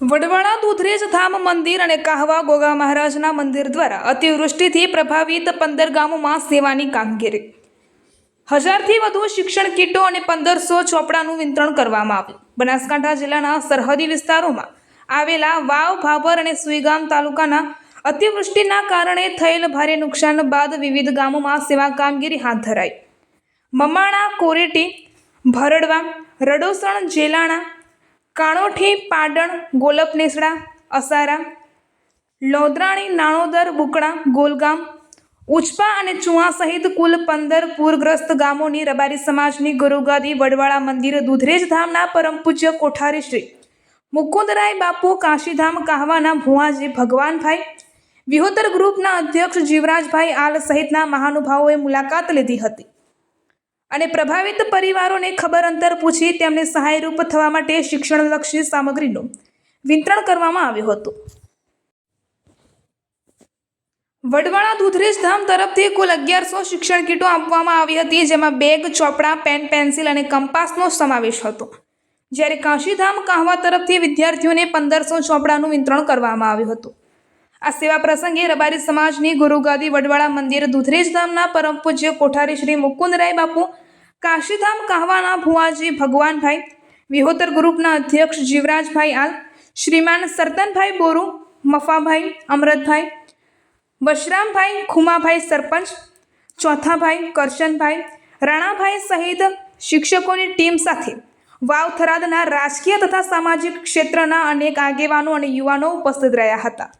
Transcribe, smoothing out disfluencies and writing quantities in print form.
વડવાળા દુધરેજ ધામ મંદિર અને કાહવા ગોગા મહારાજના મંદિર દ્વારા અતિવૃષ્ટિથી પ્રભાવિત 15 ગામોમાં સેવાની કામગીરી. 1000થી વધુ શિક્ષણ કીટો અને 1500 ચોપડાનું વિતરણ કરવામાં આવ્યું. બનાસકાંઠા જિલ્લાના સરહદી વિસ્તારોમાં આવેલા વાવ, ભાભર અને સુઈગામ તાલુકાના અતિવૃષ્ટિના કારણે થયેલ ભારે નુકસાન બાદ વિવિધ ગામોમાં સેવા કામગીરી હાથ ધરાઈ. મમાણા, કોરેટી, ભરડવા, રડોસણ, જેલાણા, કાણોઠી, પાડણ, ગોલપનેસડા, અસારા, લોધરાણી, નાણોદર, બુકણા, ગોલગામ, ઉચપા અને ચુઆ સહિત કુલ 15 પૂરગ્રસ્ત ગામોની રબારી સમાજની ગુરુગાદી વડવાળા મંદિર દુધરેજ ધામના પરમ પૂજ્ય કોઠારી શ્રી મુકુંદરાય બાપુ, કાશીધામ કાહવાના ભુવાજી ભગવાનભાઈ, વિહોતર ગ્રુપના અધ્યક્ષ જીવરાજભાઈ આલ સહિતના મહાનુભાવોએ મુલાકાત લીધી હતી અને પ્રભાવિત પરિવારોને ખબર અંતર પૂછી તેમને સહાયરૂપ થવા માટે શિક્ષણલક્ષી સામગ્રીનું વિતરણ કરવામાં આવ્યું હતું. વડવાળા દુધરેજ ધામ તરફથી કુલ 1100 શિક્ષણ કીટો આપવામાં આવી હતી, જેમાં બેગ, ચોપડા, પેન, પેન્સિલ અને કંપાસનો સમાવેશ હતો. જ્યારે કાશીધામ કાહવા તરફથી વિદ્યાર્થીઓને 1500 ચોપડાનું વિતરણ કરવામાં આવ્યું હતું. આ સેવા પ્રસંગે રબારી સમાજની ગુરુગાદી વડવાળા મંદિર દુધરેજ ધામના પરમ પૂજ્ય કોઠારી શ્રી મુકુંદરાય બાપુ, કાશીધામ કાહવાના ભુવાજી ભગવાનભાઈ, વિહોતર ગ્રુપના અધ્યક્ષ જીવરાજભાઈ આલ, શ્રીમાન સરતનભાઈ બોરુ, મફાભાઈ, અમરતભાઈ, વશરામભાઈ, ખુમાભાઈ સરપંચ, ચોથાભાઈ, કરશનભાઈ, રાણાભાઈ સહિત શિક્ષકોની ટીમ સાથે વાવ થરાદના રાજકીય તથા સામાજિક ક્ષેત્રના અનેક આગેવાનો અને યુવાનો ઉપસ્થિત રહ્યા હતા.